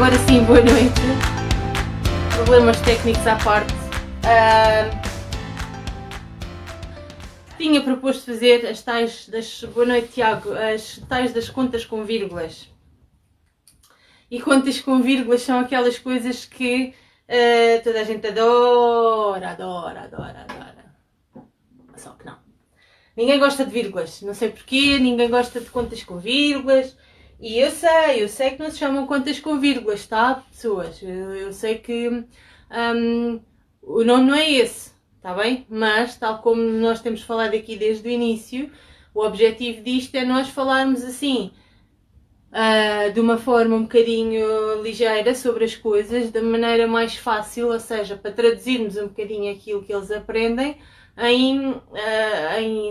Agora sim, boa noite. Problemas técnicos à parte. Tinha proposto fazer as tais das... Boa noite, Tiago. As tais das contas com vírgulas. E contas com vírgulas são aquelas coisas que toda a gente adora. Só que não. Ninguém gosta de vírgulas. Não sei porquê, ninguém gosta de contas com vírgulas. E eu sei que não se chamam contas com vírgulas, tá, pessoas? Eu sei que o nome não é esse, tá bem? Mas, tal como nós temos falado aqui desde o início, o objetivo disto é nós falarmos assim, de uma forma um bocadinho ligeira sobre as coisas, da maneira mais fácil, ou seja, para traduzirmos um bocadinho aquilo que eles aprendem,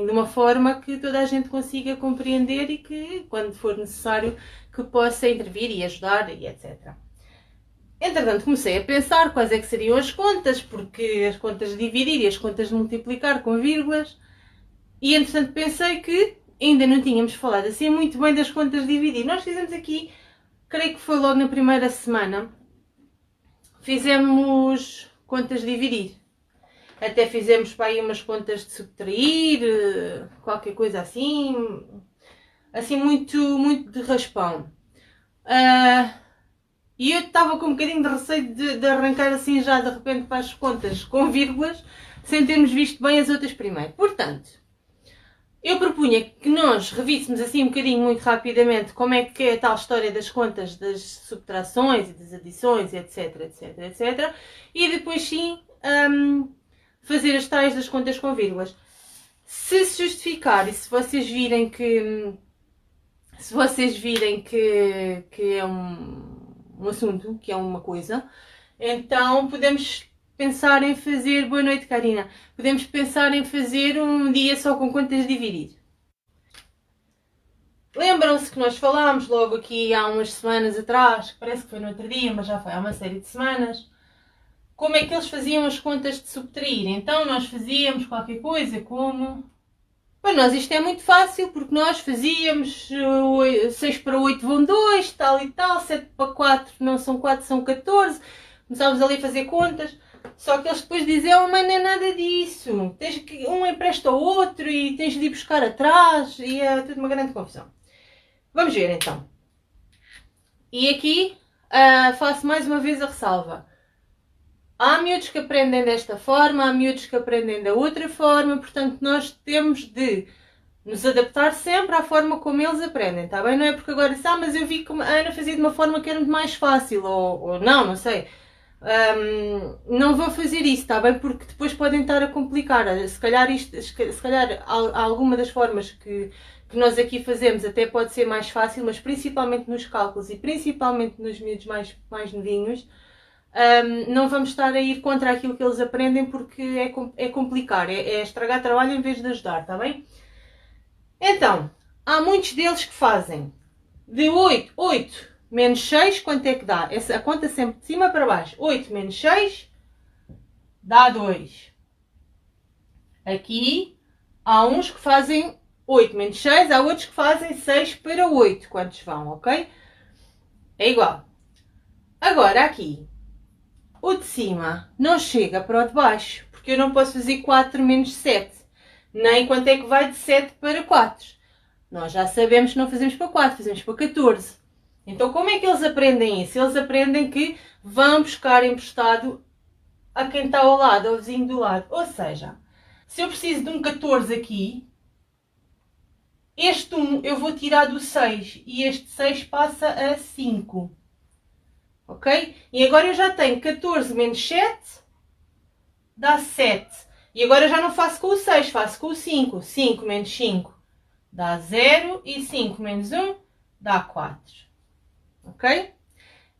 de uma forma que toda a gente consiga compreender e que, quando for necessário, que possa intervir e ajudar e etc. Entretanto, comecei a pensar quais é que seriam as contas, porque as contas de dividir e as contas de multiplicar com vírgulas, e entretanto pensei que ainda não tínhamos falado assim muito bem das contas de dividir. Nós fizemos aqui, creio que foi logo na primeira semana, fizemos contas de dividir. Até fizemos para aí umas contas de subtrair, qualquer coisa assim muito de raspão. E eu estava com um bocadinho de receio de arrancar assim já de repente para as contas com vírgulas, sem termos visto bem as outras primeiro. Portanto, eu propunha que nós revíssemos assim um bocadinho muito rapidamente como é que é a tal história das contas, das subtrações e das adições, etc. E depois sim... fazer as tais das contas com vírgulas. Se justificar e se vocês virem que é um assunto, que é uma coisa, então podemos pensar em fazer... Boa noite, Karina. Podemos pensar em fazer um dia só com contas de dividir. Lembram-se que nós falámos logo aqui há umas semanas atrás, parece que foi no outro dia, mas já foi há uma série de semanas, como é que eles faziam as contas de subtrair. Então nós fazíamos qualquer coisa como... Para nós isto é muito fácil, porque nós fazíamos 6 para 8 vão 2, tal e tal, 7 para 4 não são 4, são 14. Começávamos ali a fazer contas, só que eles depois diziam, mas não é nada disso. Tens que, um empresta ao outro e tens de ir buscar atrás, e é tudo uma grande confusão. Vamos ver então. E aqui faço mais uma vez a ressalva. Há miúdos que aprendem desta forma, há miúdos que aprendem da outra forma, portanto nós temos de nos adaptar sempre à forma como eles aprendem, está bem? Não é porque agora disse, mas eu vi que a Ana fazia de uma forma que era muito mais fácil, ou não sei. Não vou fazer isso, está bem? Porque depois podem estar a complicar. Se calhar alguma das formas que nós aqui fazemos até pode ser mais fácil, mas principalmente nos cálculos e principalmente nos miúdos mais novinhos, não vamos estar a ir contra aquilo que eles aprendem, porque é complicar, é estragar trabalho em vez de ajudar, está bem? Então, há muitos deles que fazem de 8 menos 6, quanto é que dá? A conta sempre de cima para baixo. 8 menos 6 dá 2. Aqui há uns que fazem 8 menos 6, há outros que fazem 6 para 8, quantos vão, ok? É igual. Agora aqui, o de cima não chega para o de baixo, porque eu não posso fazer 4 menos 7. Nem quanto é que vai de 7 para 4. Nós já sabemos que não fazemos para 4, fazemos para 14. Então como é que eles aprendem isso? Eles aprendem que vão buscar emprestado a quem está ao lado, ao vizinho do lado. Ou seja, se eu preciso de um 14 aqui, este 1 eu vou tirar do 6 e este 6 passa a 5. Ok? E agora eu já tenho 14 menos 7 dá 7. E agora eu já não faço com o 6, faço com o 5. 5 menos 5 dá 0 e 5 menos 1 dá 4. Ok?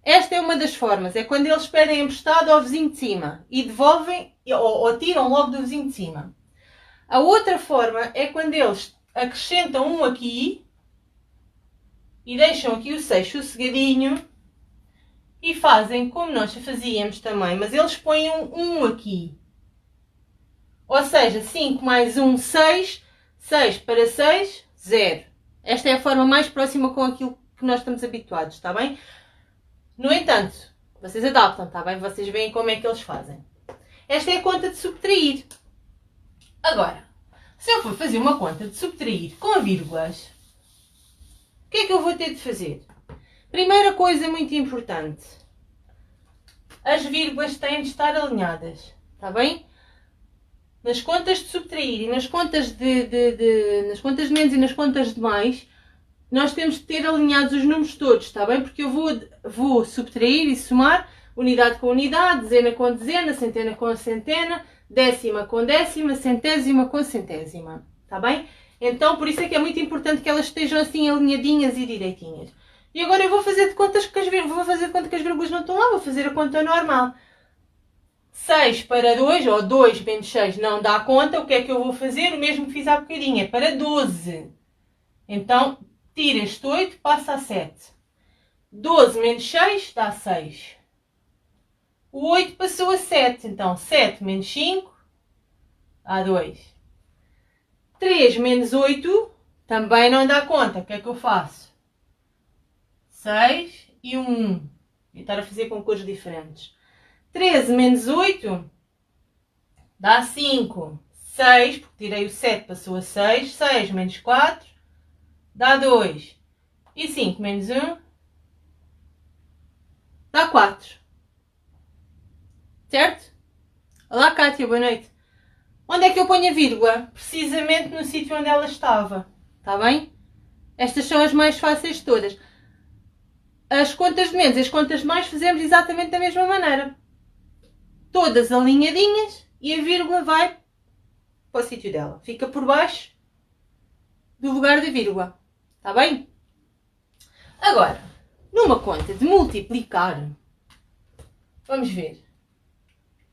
Esta é uma das formas, é quando eles pedem emprestado ao vizinho de cima e devolvem ou tiram logo do vizinho de cima. A outra forma é quando eles acrescentam um aqui e deixam aqui o 6 sossegadinho e fazem como nós fazíamos também, mas eles põem um aqui. Ou seja, 5 mais 1, 6. 6 para 6, 0. Esta é a forma mais próxima com aquilo que nós estamos habituados, está bem? No entanto, vocês adaptam, está bem? Vocês veem como é que eles fazem. Esta é a conta de subtrair. Agora, se eu for fazer uma conta de subtrair com vírgulas, o que é que eu vou ter de fazer? Primeira coisa muito importante. As vírgulas têm de estar alinhadas, está bem? Nas contas de subtrair e nas contas nas contas de menos e nas contas de mais, nós temos de ter alinhados os números todos, está bem? Porque eu vou subtrair e somar unidade com unidade, dezena com dezena, centena com centena, décima com décima, centésima com centésima, está bem? Então, por isso é que é muito importante que elas estejam assim alinhadinhas e direitinhas. E agora eu vou fazer de contas que as vírgulas não estão lá, vou fazer a conta normal. 6 para 2, ou 2 menos 6 não dá conta, o que é que eu vou fazer? O mesmo que fiz há bocadinho, é para 12. Então, tira este 8, passa a 7. 12 menos 6 dá 6. O 8 passou a 7, então 7 menos 5 dá 2. 3 menos 8 também não dá conta, o que é que eu faço? 6 e 1. Vou estar a fazer com cores diferentes. 13 menos 8 dá 5. 6, porque tirei o 7, passou a 6. 6 menos 4 dá 2. E 5 menos 1 dá 4. Certo? Olá, Kátia, boa noite. Onde é que eu ponho a vírgula? Precisamente no sítio onde ela estava. Está bem? Estas são as mais fáceis de todas. As contas de menos e as contas de mais fazemos exatamente da mesma maneira. Todas alinhadinhas e a vírgula vai para o sítio dela. Fica por baixo do lugar da vírgula. Está bem? Agora, numa conta de multiplicar, vamos ver.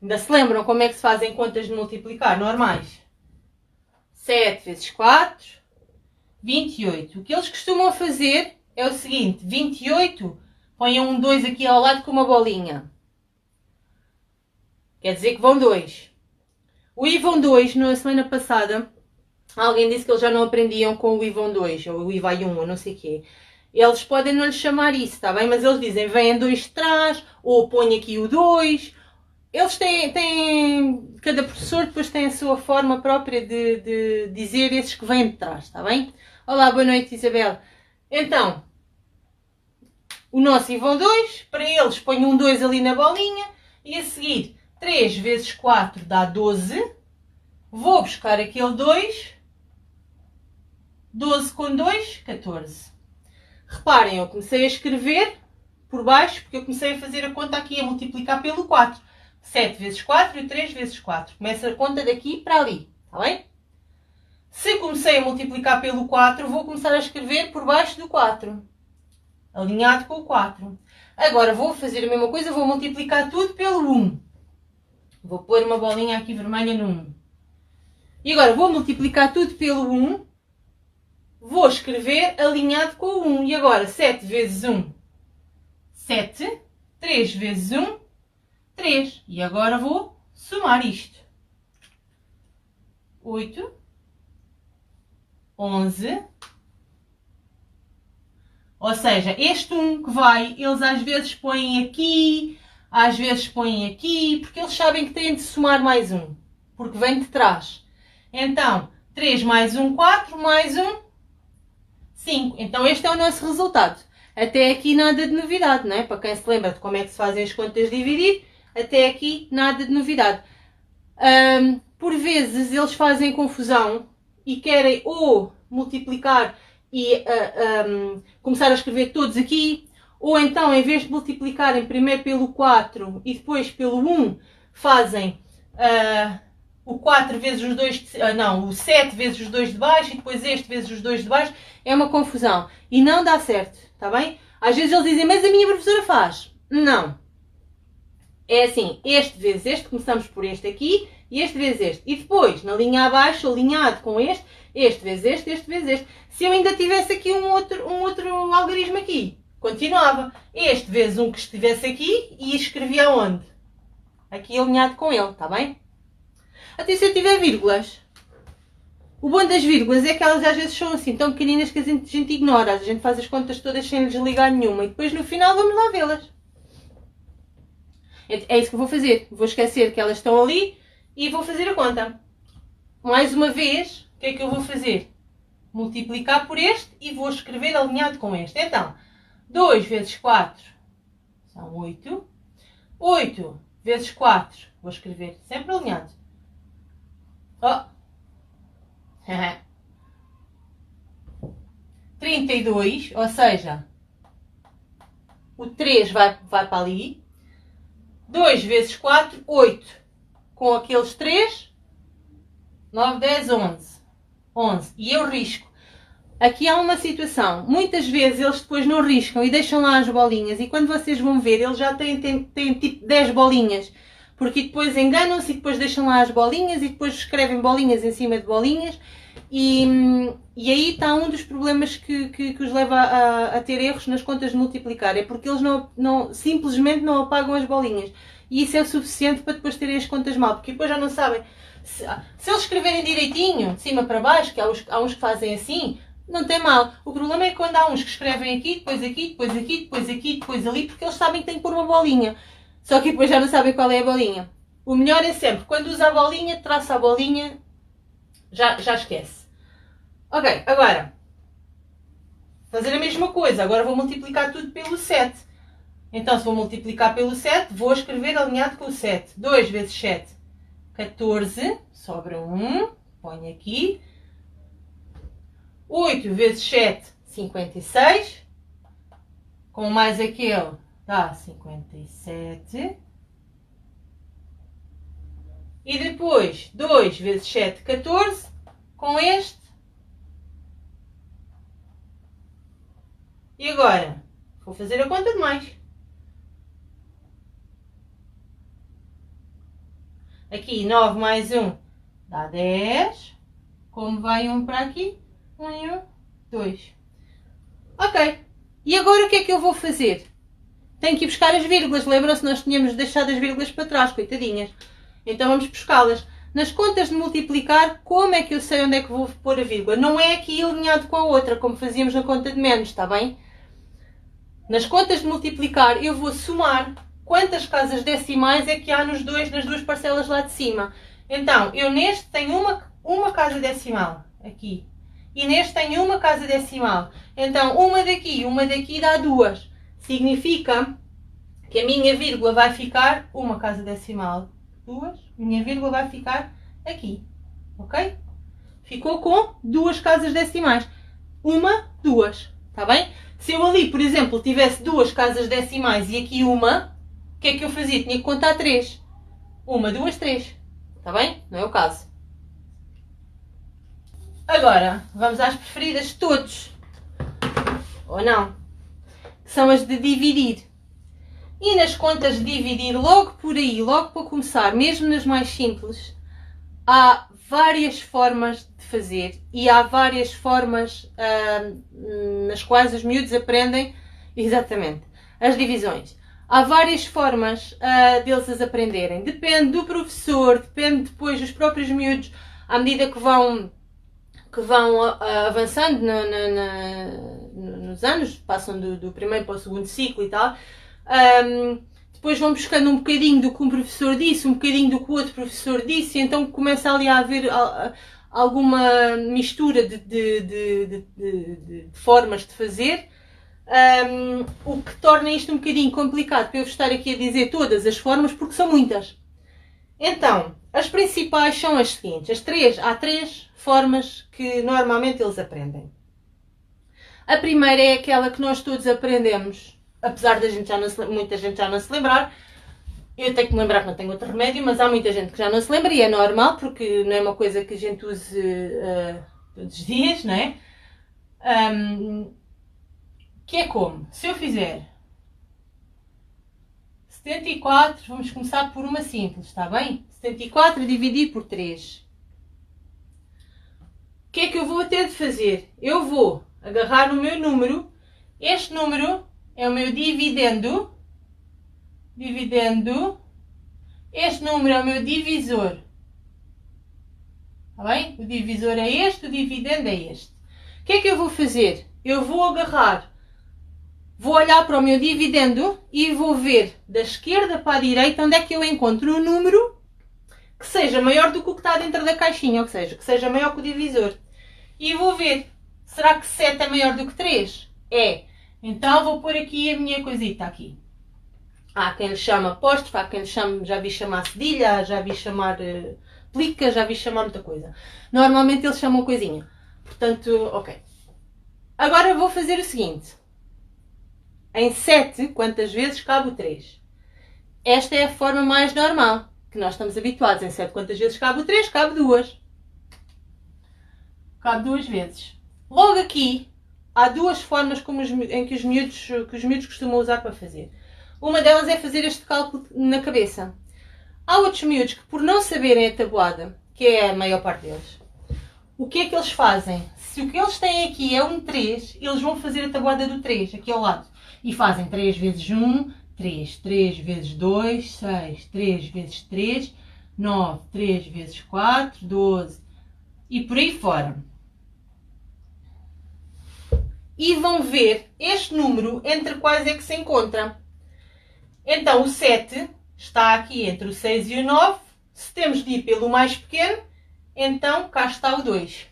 Ainda se lembram como é que se fazem contas de multiplicar normais? 7 vezes 4, 28. O que eles costumam fazer é o seguinte, 28, ponham um 2 aqui ao lado com uma bolinha. Quer dizer que vão 2. O I vão 2, na semana passada, alguém disse que eles já não aprendiam com o I vão 2, ou o I vai 1, ou não sei o quê. Eles podem não lhe chamar isso, está bem? Mas eles dizem, vêm 2 de trás, ou põe aqui o 2. Eles têm, cada professor depois tem a sua forma própria de dizer esses que vêm de trás, está bem? Olá, boa noite, Isabel. Então, o nosso I vão 2, para eles ponho um 2 ali na bolinha, e a seguir 3 vezes 4 dá 12, vou buscar aquele 2, 12 com 2, 14. Reparem, eu comecei a escrever por baixo, porque eu comecei a fazer a conta aqui, a multiplicar pelo 4. 7 vezes 4 e 3 vezes 4. Começa a conta daqui para ali, está bem? Se comecei a multiplicar pelo 4, vou começar a escrever por baixo do 4. Alinhado com o 4. Agora vou fazer a mesma coisa, vou multiplicar tudo pelo 1. Vou pôr uma bolinha aqui vermelha no 1. E agora vou multiplicar tudo pelo 1. Vou escrever alinhado com o 1. E agora 7 vezes 1, 7. 3 vezes 1, 3. E agora vou somar isto. 8, 11. Ou seja, este 1 que vai, eles às vezes põem aqui, às vezes põem aqui, porque eles sabem que têm de somar mais 1. Porque vem de trás. Então, 3 mais 1, 4, mais 1, 5. Então, este é o nosso resultado. Até aqui nada de novidade, não é? Para quem se lembra de como é que se fazem as contas de dividir, até aqui nada de novidade. Por vezes eles fazem confusão e querem ou multiplicar e começar a escrever todos aqui, ou então em vez de multiplicarem primeiro pelo 4 e depois pelo 1, fazem o 4 vezes os 2, não, o 7 vezes os 2 de baixo e depois este vezes os 2 de baixo. É uma confusão e não dá certo, está bem? Às vezes eles dizem, mas a minha professora faz. Não. É assim, este vezes este, começamos por este aqui e este vezes este. E depois, na linha abaixo, alinhado com este vezes este vezes este. Se eu ainda tivesse aqui um outro algarismo aqui, continuava. Este vezes um que estivesse aqui e escrevia onde? Aqui alinhado com ele, está bem? Até se eu tiver vírgulas. O bom das vírgulas é que elas às vezes são assim, tão pequeninas que a gente ignora. A gente faz as contas todas sem desligar nenhuma. E depois no final vamos lá vê-las. É isso que eu vou fazer. Vou esquecer que elas estão ali e vou fazer a conta. Mais uma vez, o que é que eu vou fazer? Multiplicar por este e vou escrever alinhado com este. Então, 2 vezes 4 são 8. 8 vezes 4, vou escrever sempre alinhado. Oh. 32, ou seja, o 3 vai para ali. 2 vezes 4, 8. Com aqueles 3, 9, 10, 11. 11. E eu risco. Aqui há uma situação. Muitas vezes eles depois não riscam e deixam lá as bolinhas. E quando vocês vão ver, eles já têm tipo 10 bolinhas. Porque depois enganam-se e depois deixam lá as bolinhas e depois escrevem bolinhas em cima de bolinhas. E aí está um dos problemas que os leva a ter erros nas contas de multiplicar. É porque eles simplesmente não apagam as bolinhas. E isso é o suficiente para depois terem as contas mal. Porque depois já não sabem. Se eles escreverem direitinho, de cima para baixo, que há uns que fazem assim, não tem mal. O problema é quando há uns que escrevem aqui, depois aqui, depois aqui, depois aqui, depois ali, porque eles sabem que têm que pôr uma bolinha. Só que depois já não sabem qual é a bolinha. O melhor é sempre, quando usa a bolinha, traça a bolinha, já esquece. Ok, agora, fazer a mesma coisa. Agora vou multiplicar tudo pelo 7. Então, se vou multiplicar pelo 7, vou escrever alinhado com o 7. 2 vezes 7, 14. Sobra 1. Ponho aqui. 8 vezes 7, 56. Com mais aquele, dá 57. E depois, 2 vezes 7, 14. Com este. E agora, vou fazer a conta de mais. Aqui, 9 mais 1 dá 10. Como vai 1 para aqui? 1 e 1, 2. Ok. E agora o que é que eu vou fazer? Tenho que ir buscar as vírgulas. Lembram-se, nós tínhamos deixado as vírgulas para trás, coitadinhas. Então vamos buscá-las. Nas contas de multiplicar, como é que eu sei onde é que vou pôr a vírgula? Não é aqui alinhado com a outra, como fazíamos na conta de menos, está bem? Nas contas de multiplicar, eu vou somar quantas casas decimais é que há nas duas parcelas lá de cima. Então, eu neste tenho uma casa decimal, aqui. E neste tenho uma casa decimal. Então, uma daqui dá 2. Significa que a minha vírgula vai ficar uma casa decimal. 2. Minha vírgula vai ficar aqui. Ok? Ficou com 2 casas decimais. 1, 2. Está bem? Se eu ali, por exemplo, tivesse 2 casas decimais e aqui uma, o que é que eu fazia? Tinha que contar 3. 1, 2, 3. Está bem? Não é o caso. Agora, vamos às preferidas de todos. Ou não? Que são as de dividir. E nas contas de dividir, logo por aí, logo para começar, mesmo nas mais simples, há várias formas de fazer e há várias formas nas quais os miúdos aprendem exatamente as divisões. Há várias formas deles as aprenderem. Depende do professor, depende depois dos próprios miúdos, à medida que vão avançando nos anos, passam do primeiro para o segundo ciclo e tal. Depois vão buscando um bocadinho do que um professor disse, um bocadinho do que o outro professor disse, e então começa ali a haver alguma mistura de formas de fazer, o que torna isto um bocadinho complicado para eu estar aqui a dizer todas as formas, porque são muitas. Então, as principais são as seguintes. Há 3 formas que normalmente eles aprendem. A primeira é aquela que nós todos aprendemos, apesar da muita gente já não se lembrar. Eu tenho que me lembrar que não tenho outro remédio, mas há muita gente que já não se lembra e é normal, porque não é uma coisa que a gente use todos os dias, não é? Que é como? Se eu fizer 74, vamos começar por uma simples, está bem? 74 dividir por 3. O que é que eu vou ter de fazer? Eu vou agarrar o meu número. Este número é o meu dividendo. Este número é o meu divisor. Está bem? O divisor é este, o dividendo é este. O que é que eu vou fazer? Eu vou agarrar vou olhar para o meu dividendo e vou ver da esquerda para a direita onde é que eu encontro um número que seja maior do que o que está dentro da caixinha, ou seja, que seja maior que o divisor. E vou ver, será que 7 é maior do que 3? É. Então vou pôr aqui a minha coisita aqui. Há quem lhe chama apóstrofe, há quem lhe chame, já vi chamar cedilha, já vi chamar plica, já vi chamar muita coisa. Normalmente eles chamam coisinha. Portanto, ok. Agora vou fazer o seguinte. Em 7, quantas vezes cabe o 3? Esta é a forma mais normal, que nós estamos habituados. Em 7, quantas vezes cabe o 3? Cabe 2. Cabe 2 vezes. Logo aqui, há duas formas em que os miúdos costumam usar para fazer. Uma delas é fazer este cálculo na cabeça. Há outros miúdos que, por não saberem a tabuada, que é a maior parte deles, o que é que eles fazem? Se o que eles têm aqui é um 3, eles vão fazer a tabuada do 3, aqui ao lado. E fazem 3 vezes 1, 3, 3 vezes 2, 6, 3 vezes 3, 9, 3 vezes 4, 12, e por aí fora. E vão ver este número entre quais é que se encontra. Então o 7 está aqui entre o 6 e o 9. Se temos de ir pelo mais pequeno, então cá está o 2.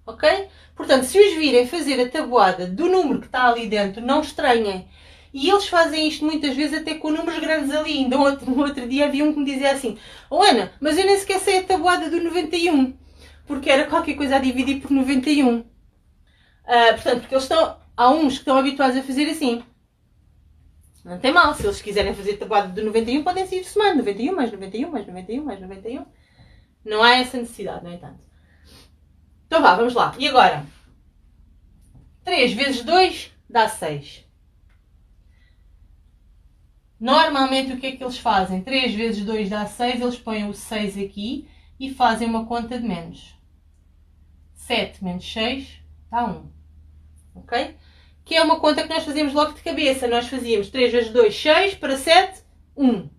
Ok? Portanto, se os virem fazer a tabuada do número que está ali dentro, não estranhem. E eles fazem isto muitas vezes até com números grandes ali. Ainda no outro dia havia um que me dizia assim: "Oh Ana, mas eu nem sequer sei a tabuada do 91. Porque era qualquer coisa a dividir por 91. Portanto, porque há uns que estão habituados a fazer assim. Não tem mal, se eles quiserem fazer tabuada do 91, podem seguir somando 91 mais 91 mais 91 mais 91. Não há essa necessidade, no entanto. Então vá, vamos lá. E agora? 3 vezes 2 dá 6. Normalmente o que é que eles fazem? 3 vezes 2 dá 6, eles põem o 6 aqui e fazem uma conta de menos. 7 menos 6 dá 1. Ok? Que é uma conta que nós fazíamos logo de cabeça. Nós fazíamos 3 vezes 2, 6, para 7, 1.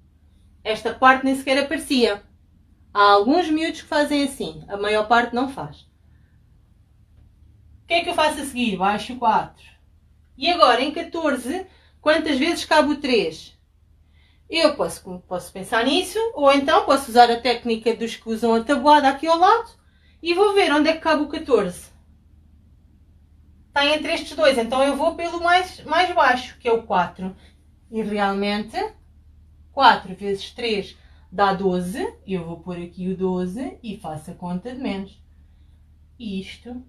Esta parte nem sequer aparecia. Há alguns miúdos que fazem assim. A maior parte não faz. O que é que eu faço a seguir? Baixo 4. E agora, em 14, quantas vezes cabe o 3? Eu posso pensar nisso, ou então posso usar a técnica dos que usam a tabuada aqui ao lado e vou ver onde é que cabe o 14. Está entre estes dois, então eu vou pelo mais baixo, que é o 4. E realmente, 4 vezes 3 dá 12. Eu vou pôr aqui o 12 e faço a conta de menos. E isto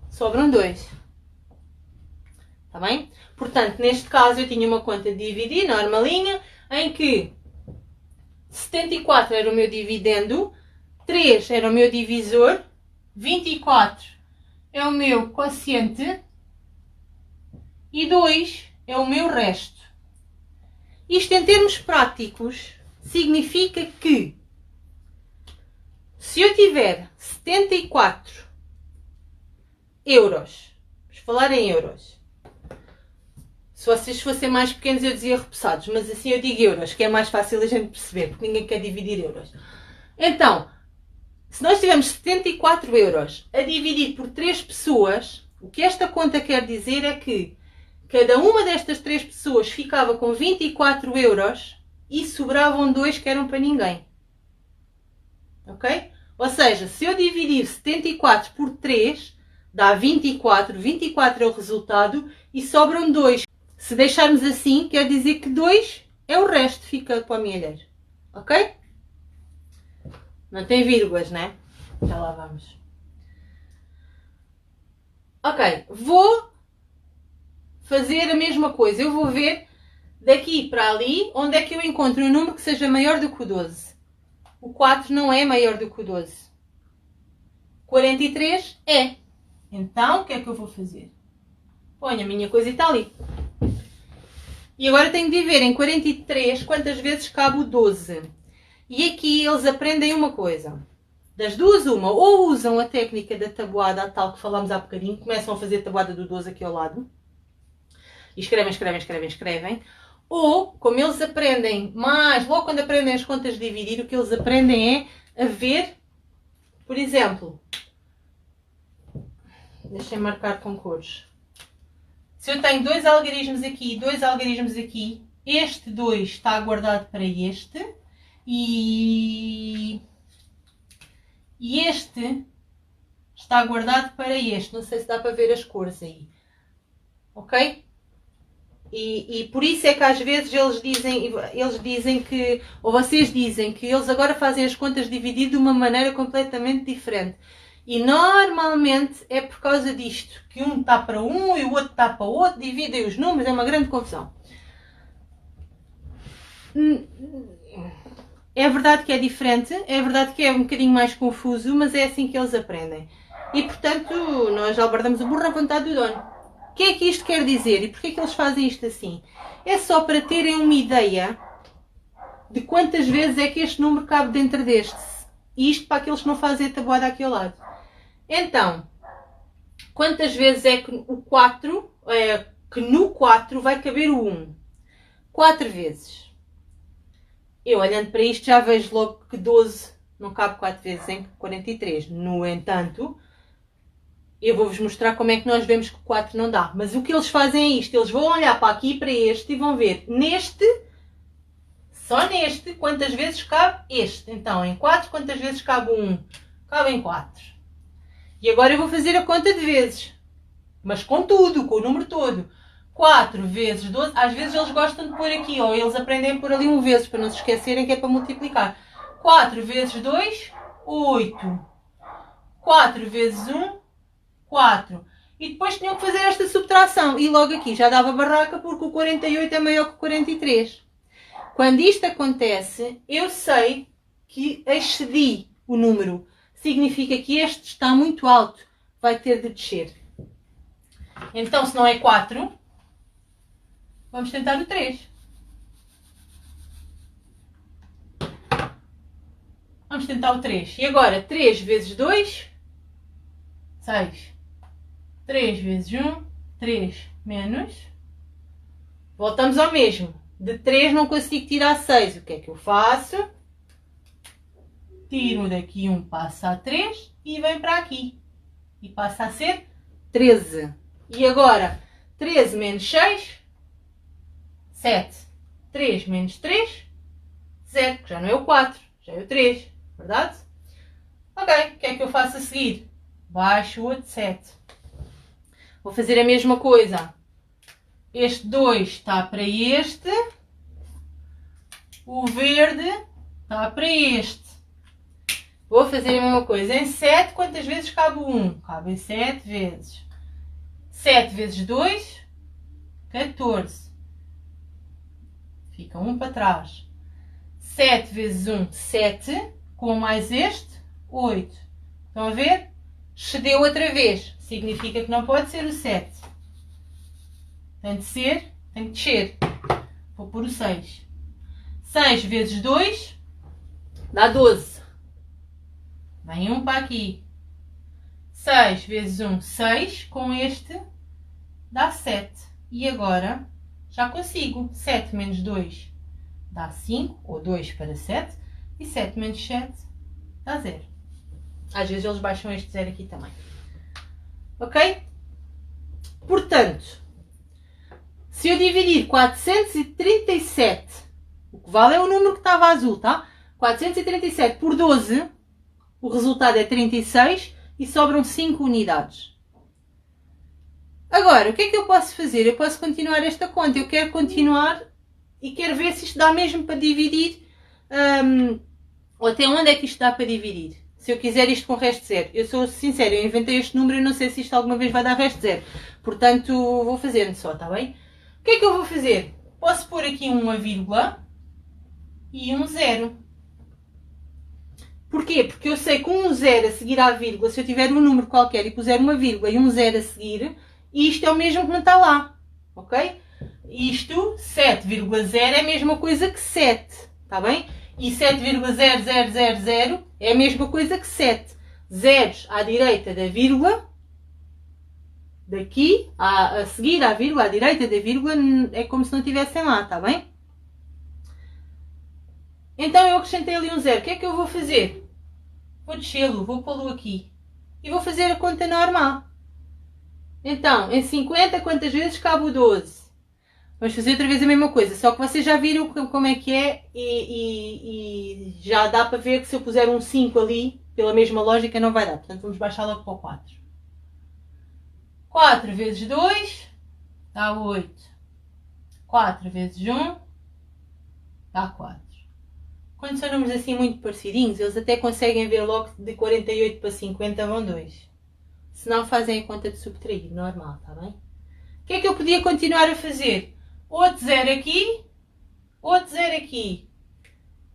sobram 2. Está bem? Portanto, neste caso eu tinha uma conta de dividir, normalinha, em que 74 era o meu dividendo, 3 era o meu divisor, 24 é o meu quociente e 2 é o meu resto. Isto, em termos práticos, significa que se eu tiver 74 euros, vamos falar em euros. Se vocês fossem mais pequenos eu dizia repousados, mas assim eu digo euros, que é mais fácil a gente perceber, porque ninguém quer dividir euros. Então, se nós tivermos 74 euros a dividir por 3 pessoas, o que esta conta quer dizer é que cada uma destas 3 pessoas ficava com 24 euros e sobravam 2 que eram para ninguém. Ok? Ou seja, se eu dividir 74 por 3, dá 24. 24 é o resultado e sobram 2. Se deixarmos assim, quer dizer que 2 é o resto, fica para o milheiro. Ok? Não tem vírgulas, né? Já lá vamos. Ok, vou fazer a mesma coisa. Eu vou ver daqui para ali onde é que eu encontro um número que seja maior do que o 12. O 4 não é maior do que o 12. 43 é. Então, o que é que eu vou fazer? Ponho a minha coisita ali. E agora tenho de ver em 43 quantas vezes cabe o 12. E aqui eles aprendem uma coisa. Das duas, uma. Ou usam a técnica da tabuada, a tal que falámos há bocadinho. Começam a fazer a tabuada do 12 aqui ao lado. E escrevem. Ou, como eles aprendem mais, logo quando aprendem as contas de dividir, o que eles aprendem é a ver, por exemplo, deixem marcar com cores. Se eu tenho dois algarismos aqui e dois algarismos aqui, este 2 está guardado para este e este está guardado para este. Não sei se dá para ver as cores aí. Ok? E por isso é que às vezes eles dizem que, ou vocês dizem que eles agora fazem as contas dividir de uma maneira completamente diferente. E normalmente é por causa disto, que um está para um e o outro está para o outro, dividem os números, é uma grande confusão. É verdade que é diferente, é verdade que é um bocadinho mais confuso, mas é assim que eles aprendem. E portanto, nós albardamos o burro à vontade do dono. O que é que isto quer dizer e porquê é que eles fazem isto assim? É só para terem uma ideia de quantas vezes é que este número cabe dentro deste. E isto para aqueles que não fazem a tabuada aqui ao lado. Então, quantas vezes é que o 4, que no 4 vai caber o 1? 4 vezes. Eu olhando para isto já vejo logo que 12 não cabe 4 vezes em 43. No entanto, eu vou-vos mostrar como é que nós vemos que 4 não dá. Mas o que eles fazem é isto. Eles vão olhar para aqui e para este e vão ver neste, só neste, quantas vezes cabe este. Então, em 4, quantas vezes cabe 1? Cabe em 4. E agora eu vou fazer a conta de vezes. Mas com tudo, com o número todo. 4 vezes 12. Às vezes eles gostam de pôr aqui, ou eles aprendem a pôr ali um vezes, para não se esquecerem que é para multiplicar. 4 vezes 2, 8. 4 vezes 1, 4. E depois tinham que fazer esta subtração. E logo aqui já dava barraca porque o 48 é maior que o 43. Quando isto acontece, eu sei que excedi o número. Significa que este está muito alto. Vai ter de descer. Então, se não é 4, vamos tentar o 3. Vamos tentar o 3. E agora, 3 vezes 2, 6. 3 vezes 1, 3 menos. Voltamos ao mesmo. De 3 não consigo tirar 6. O que é que eu faço? Tiro daqui 1, passa a 3 e vem para aqui. E passa a ser 13. E agora, 13 menos 6, 7. 3 menos 3, 0. Que já não é o 4, já é o 3. Verdade? Ok, o que é que eu faço a seguir? Baixo o outro 7. Vou fazer a mesma coisa. Este 2 está para este. O verde está para este. Vou fazer a mesma coisa. Em 7, quantas vezes cabe o 1? Cabe 7 vezes. 7 vezes 2, 14. Fica 1 para trás. 7 vezes 1, 7. Com mais este, 8. Estão a ver? Excedeu outra vez. Significa que não pode ser o 7. Tem de ser, tem que descer. Vou pôr o 6. 6 vezes 2 dá 12. Vem 1 para aqui. 6 vezes 1, 6. Com este dá 7. E agora já consigo. 7 menos 2 dá 5, ou 2 para 7. E 7 menos 7 dá 0. Às vezes eles baixam este 0 aqui também. Ok? Portanto, se eu dividir 437, o que vale é o número que estava azul, tá? 437 por 12, o resultado é 36 e sobram 5 unidades. Agora, o que é que eu posso fazer? Eu posso continuar esta conta. Eu quero continuar e quero ver se isto dá mesmo para dividir. Ou até onde é que isto dá para dividir? Se eu quiser isto com resto zero. Eu sou sincera, eu inventei este número e não sei se isto alguma vez vai dar resto zero. Portanto, vou fazendo só, está bem? O que é que eu vou fazer? Posso pôr aqui uma vírgula e um zero. Porquê? Porque eu sei que um zero a seguir à vírgula, se eu tiver um número qualquer e puser uma vírgula e um zero a seguir, isto é o mesmo que não está lá. Ok? Isto, 7,0 é a mesma coisa que 7. Está bem? E 7,0000 é a mesma coisa que 7. Zeros à direita da vírgula. Daqui, a seguir à vírgula, à direita da vírgula, é como se não estivessem lá, está bem? Então eu acrescentei ali um zero. O que é que eu vou fazer? Vou descê-lo, vou pô-lo aqui. E vou fazer a conta normal. Então, em 50, quantas vezes cabe o 12? Vamos fazer outra vez a mesma coisa, só que vocês já viram como é que é e já dá para ver que se eu puser um 5 ali, pela mesma lógica, não vai dar. Portanto, vamos baixar logo para o 4. 4 vezes 2 dá 8. 4 vezes 1 dá 4. Quando são números assim muito parecidinhos, eles até conseguem ver logo de 48 para 50 vão 2. Se não, fazem a conta de subtrair, normal, está bem? O que é que eu podia continuar a fazer? Outro 0 aqui, outro 0 aqui.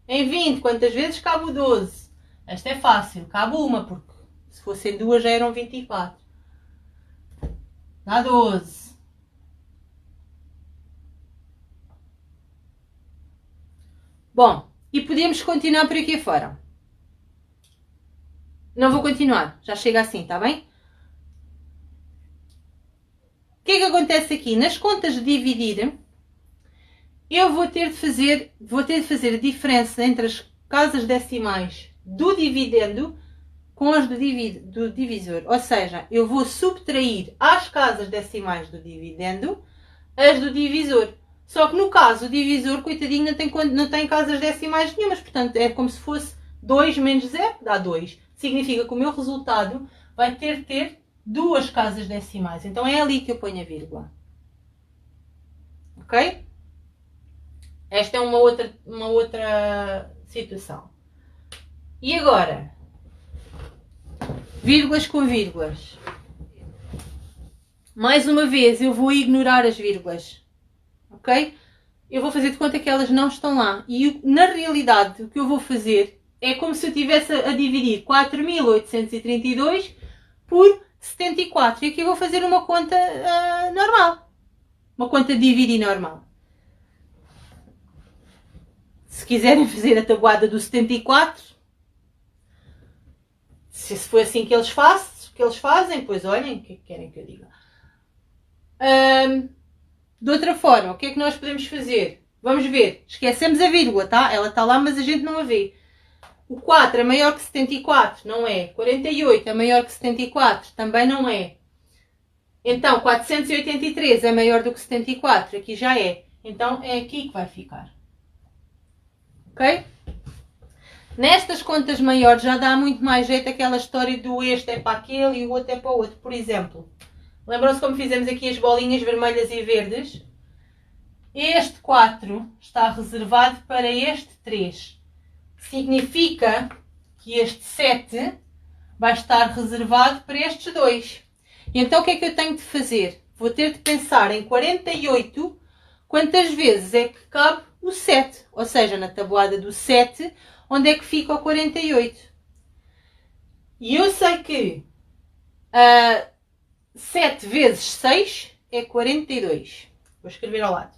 Em 20, quantas vezes cabe o 12? Esta é fácil, cabe uma, porque se fossem duas já eram 24. Dá 12. Bom, e podemos continuar por aqui fora. Não vou continuar, já chega assim, está bem? O que é que acontece aqui? Nas contas de dividir, eu vou ter de fazer a diferença entre as casas decimais do dividendo com as do divisor. Ou seja, eu vou subtrair às casas decimais do dividendo as do divisor. Só que no caso, o divisor, coitadinho, não tem casas decimais nenhumas. Portanto, é como se fosse 2 menos 0, dá 2. Significa que o meu resultado vai ter de ter duas casas decimais. Então é ali que eu ponho a vírgula. Ok? Esta é uma outra situação. E agora? Vírgulas com vírgulas. Mais uma vez, eu vou ignorar as vírgulas. Ok? Eu vou fazer de conta que elas não estão lá. E na realidade, o que eu vou fazer é como se eu estivesse a dividir 4.832 por 74. E aqui eu vou fazer uma conta normal. Uma conta de dividir normal. Se quiserem fazer a tabuada do 74, se for assim que eles fazem, pois olhem, o que é que querem que eu diga? De outra forma, o que é que nós podemos fazer? Vamos ver, esquecemos a vírgula, tá? Ela está lá, mas a gente não a vê. O 4 é maior que 74, não é? 48 é maior que 74, também não é. Então, 483 é maior do que 74, aqui já é. Então, é aqui que vai ficar. Ok? Nestas contas maiores já dá muito mais jeito aquela história do este é para aquele e o outro é para o outro. Por exemplo, lembram-se como fizemos aqui as bolinhas vermelhas e verdes? Este 4 está reservado para este 3. Significa que este 7 vai estar reservado para estes 2. Então o que é que eu tenho de fazer? Vou ter de pensar em 48 quantas vezes é que cabe o 7. Ou seja, na tabuada do 7, onde é que fica o 48. E eu sei que 7 vezes 6 é 42. Vou escrever ao lado.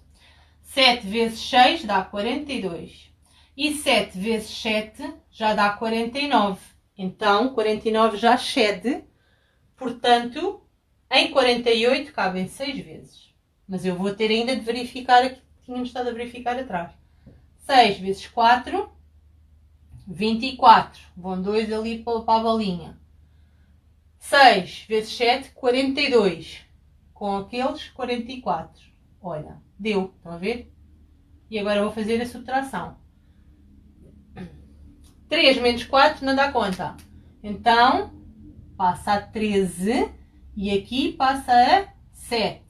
7 vezes 6 dá 42. E 7 vezes 7 já dá 49. Então, 49 já excede. Portanto, em 48 cabem 6 vezes. Mas eu vou ter ainda de verificar aqui. Tínhamos estado a verificar atrás. 6 vezes 4, 24. Vão 2 ali para a bolinha. 6 vezes 7, 42. Com aqueles, 44. Olha, deu. Estão a ver? E agora vou fazer a subtração. 3 menos 4 não dá conta. Então, passa a 13 e aqui passa a 7.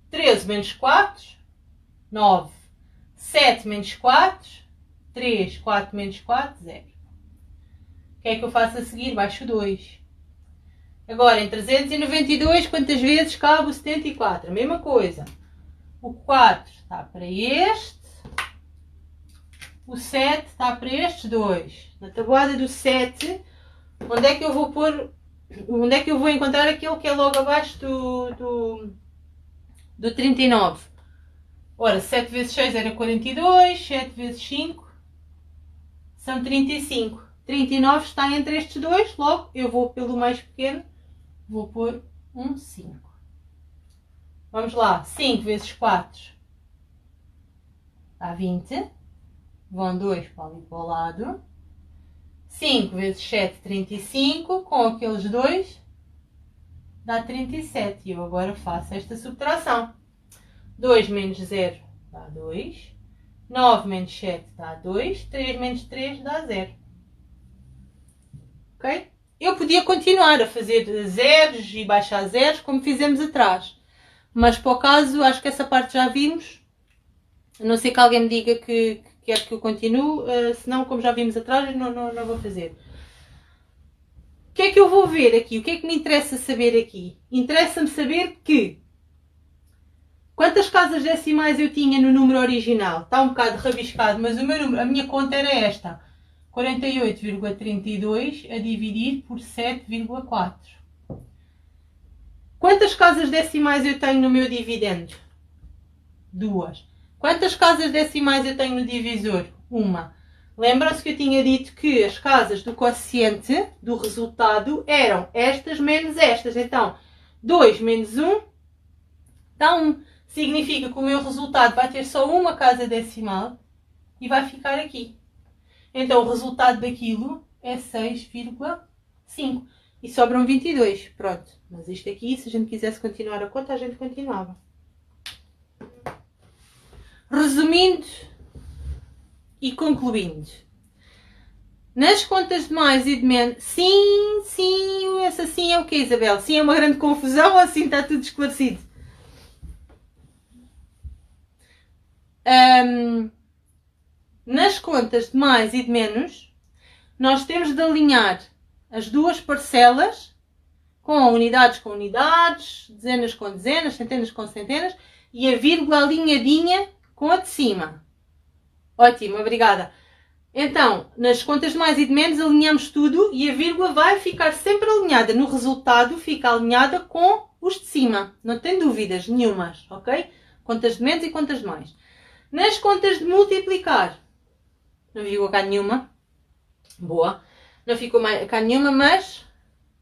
13 menos 4, 9. 7 menos 4, 3. 4 menos 4, 0. O que é que eu faço a seguir? Baixo 2. Agora, em 392, quantas vezes cabe o 74? A mesma coisa. O 4 está para este. O 7 está para estes 2. Na tabuada do 7, onde é que eu vou pôr... Onde é que eu vou encontrar aquele que é logo abaixo do 39? Ora, 7 vezes 6 era 42. 7 vezes 5 são 35. 39 está entre estes dois. Logo, eu vou pelo mais pequeno. Vou pôr um 5. Vamos lá. 5 vezes 4 dá 20. Vão 2 para ali para o lado. 5 vezes 7, 35, com aqueles dois dá 37. E eu agora faço esta subtração. 2 menos 0 dá 2. 9 menos 7 dá 2. 3 menos 3 dá 0. Ok? Eu podia continuar a fazer zeros e baixar zeros como fizemos atrás. Mas para o caso, acho que essa parte já vimos. A não ser que alguém me diga que quer que eu continue. Senão, como já vimos atrás, não vou fazer. O que é que eu vou ver aqui? O que é que me interessa saber aqui? Interessa-me saber que quantas casas decimais eu tinha no número original. Está um bocado rabiscado, mas o meu número, a minha conta era esta. 48,32 a dividir por 7,4. Quantas casas decimais eu tenho no meu dividendo? 2. Quantas casas decimais eu tenho no divisor? 1. Lembram-se que eu tinha dito que as casas do quociente do resultado eram estas menos estas. Então, 2 menos 1 dá 1. Significa que o meu resultado vai ter só uma casa decimal e vai ficar aqui. Então, o resultado daquilo é 6,5. E sobram 22. Pronto. Mas isto aqui, se a gente quisesse continuar a conta, a gente continuava. Resumindo e concluindo. Nas contas de mais e de menos... Sim, essa sim é o quê, Isabel? Sim é uma grande confusão ou assim está tudo esclarecido? Nas contas de mais e de menos, nós temos de alinhar as duas parcelas com unidades, dezenas com dezenas, centenas com centenas e a vírgula alinhadinha com a de cima. Ótimo, obrigada. Então, nas contas de mais e de menos, alinhamos tudo e a vírgula vai ficar sempre alinhada. No resultado, fica alinhada com os de cima. Não tem dúvidas nenhumas, ok? Contas de menos e contas de mais. Nas contas de multiplicar, não ficou cá nenhuma. Boa. Não ficou cá nenhuma, mas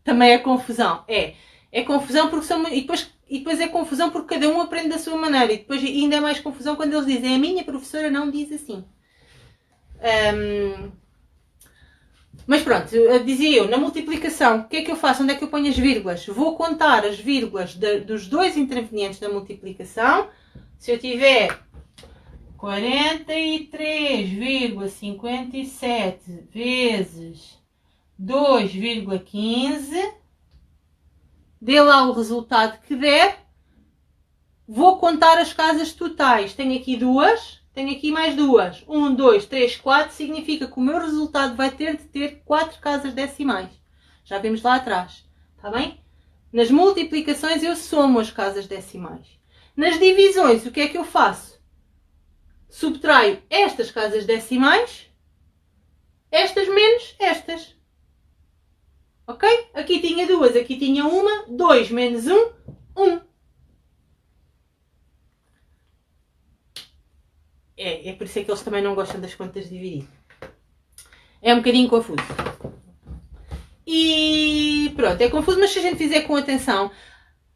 também é confusão. É confusão porque são... E depois é confusão porque cada um aprende da sua maneira. E depois ainda é mais confusão quando eles dizem a minha professora não diz assim. Mas pronto, dizia eu, na multiplicação, o que é que eu faço? Onde é que eu ponho as vírgulas? Vou contar as vírgulas dos dois intervenientes da multiplicação. Se eu tiver 43,57 vezes 2,15, dê lá o resultado que der. Vou contar as casas totais. Tenho aqui duas, tenho aqui mais duas. 1, 2, 3, 4, significa que o meu resultado vai ter de ter 4 casas decimais. Já vimos lá atrás, está bem? Nas multiplicações eu somo as casas decimais. Nas divisões, o que é que eu faço? Subtraio estas casas decimais, estas menos estas. Ok? Aqui tinha duas, aqui tinha uma. 2 menos 1, 1. É por isso é que eles também não gostam das contas de dividir. É um bocadinho confuso. E pronto, é confuso, mas se a gente fizer com atenção,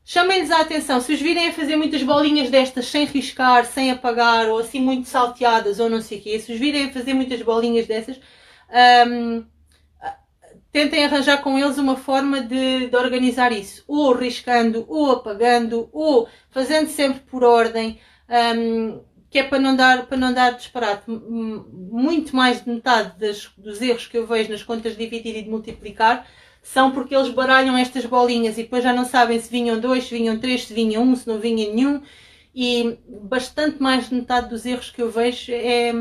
chamem-lhes a atenção. Se os virem a fazer muitas bolinhas destas sem riscar, sem apagar, ou assim muito salteadas, ou não sei o quê, se os virem a fazer muitas bolinhas dessas, tentem arranjar com eles uma forma de organizar isso. Ou riscando, ou apagando, ou fazendo sempre por ordem, que é para não dar disparate. Muito mais de metade dos erros que eu vejo nas contas de dividir e de multiplicar são porque eles baralham estas bolinhas e depois já não sabem se vinham 2, se vinham 3, se vinha 1, se não vinha nenhum. E bastante mais de metade dos erros que eu vejo é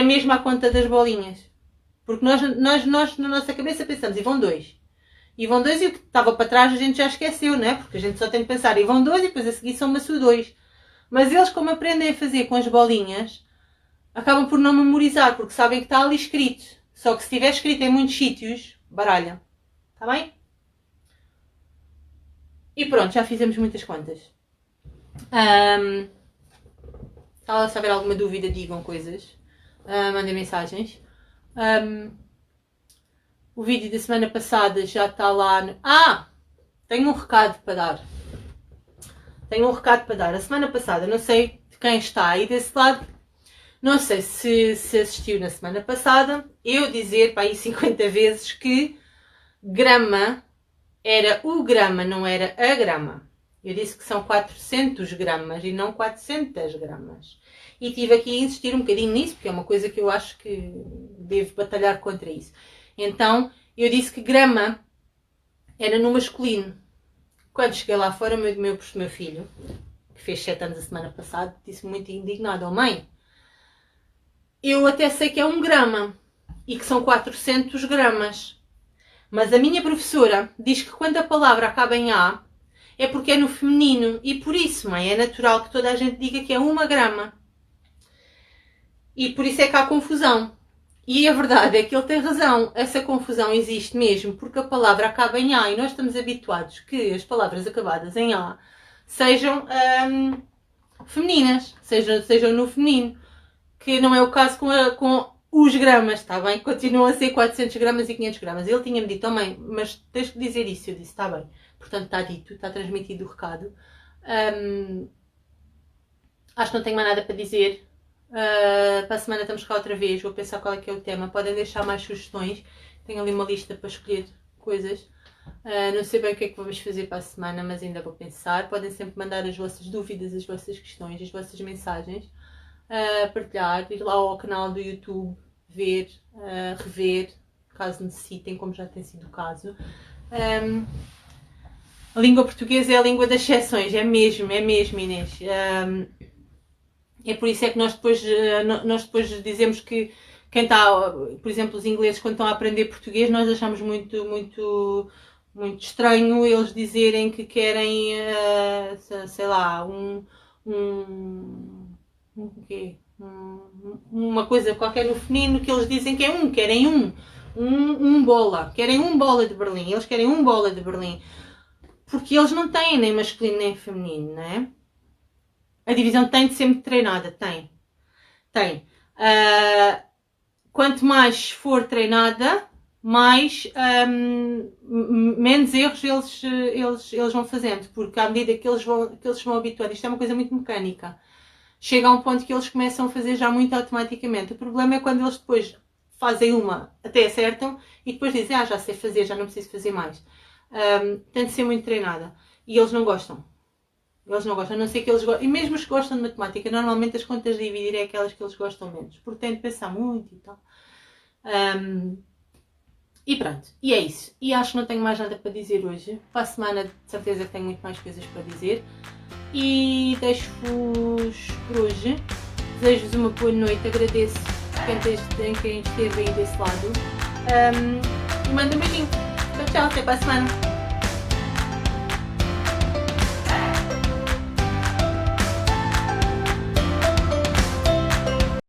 mesmo à conta das bolinhas. Porque nós na nossa cabeça pensamos, e vão 2. E vão 2 e o que estava para trás a gente já esqueceu, não é? Porque a gente só tem de pensar, e vão 2 e depois a seguir soma-se o 2. Mas eles, como aprendem a fazer com as bolinhas, acabam por não memorizar, porque sabem que está ali escrito. Só que se estiver escrito em muitos sítios, baralham. Está bem? E pronto, já fizemos muitas contas. Se houver alguma dúvida, digam coisas. Mandem mensagens. O vídeo da semana passada já está lá. Tenho um recado para dar. A semana passada, não sei de quem está aí desse lado, Não sei se assistiu na semana passada, eu dizer para aí 50 vezes que grama era o grama, não era a grama. Eu disse que são 400 gramas e não 400 gramas. E tive aqui a insistir um bocadinho nisso, porque é uma coisa que eu acho que devo batalhar contra isso. Então, eu disse que grama era no masculino. Quando cheguei lá fora, meu filho, que fez 7 anos a semana passada, disse muito indignado: "Oh mãe, eu até sei que é 1 grama e que são 400 gramas. Mas a minha professora diz que quando a palavra acaba em A, é porque é no feminino. E por isso, mãe, é natural que toda a gente diga que é 1 grama. E por isso é que há confusão." E a verdade é que ele tem razão. Essa confusão existe mesmo porque a palavra acaba em A e nós estamos habituados que as palavras acabadas em A sejam femininas, sejam no feminino. Que não é o caso com os gramas, está bem? Continuam a ser 400 gramas e 500 gramas. Ele tinha-me dito: "Oh mãe, mas tens que dizer isso." Eu disse: "Está bem." Portanto, está dito, está transmitido o recado. Acho que não tenho mais nada para dizer. Para a semana estamos cá outra vez. Vou pensar qual é que é o tema. Podem deixar mais sugestões. Tenho ali uma lista para escolher coisas. Não sei bem o que é que vamos fazer para a semana, mas ainda vou pensar. Podem sempre mandar as vossas dúvidas, as vossas questões, as vossas mensagens. Partilhar, ir lá ao canal do YouTube, ver, rever, caso necessitem, como já tem sido o caso. A língua portuguesa é a língua das exceções, é mesmo, Inês. É por isso é que nós depois dizemos que quem está, por exemplo, os ingleses, quando estão a aprender português, nós achamos muito estranho eles dizerem que querem, sei lá, uma coisa qualquer no feminino, que eles dizem que é querem bola, querem bola de Berlim, eles querem bola de Berlim, porque eles não têm nem masculino nem feminino, não é? A divisão tem de ser muito treinada, tem. Quanto mais for treinada, menos erros eles vão fazendo, porque à medida que eles se vão habituando, isto é uma coisa muito mecânica, chega a um ponto que eles começam a fazer já muito automaticamente. O problema é quando eles depois fazem uma, até acertam, e depois dizem: já sei fazer, já não preciso fazer mais. Tem de ser muito treinada. E eles não gostam. A não ser que eles gostem. E mesmo os que gostam de matemática, normalmente as contas de dividir é aquelas que eles gostam menos, porque têm de pensar muito e tal. E pronto, e é isso. E acho que não tenho mais nada para dizer hoje. Para a semana, de certeza que tenho muito mais coisas para dizer. E deixo-vos por hoje. Desejo-vos uma boa noite. Agradeço quem esteve aí desse lado. E mando um beijinho. Tchau, até para a semana.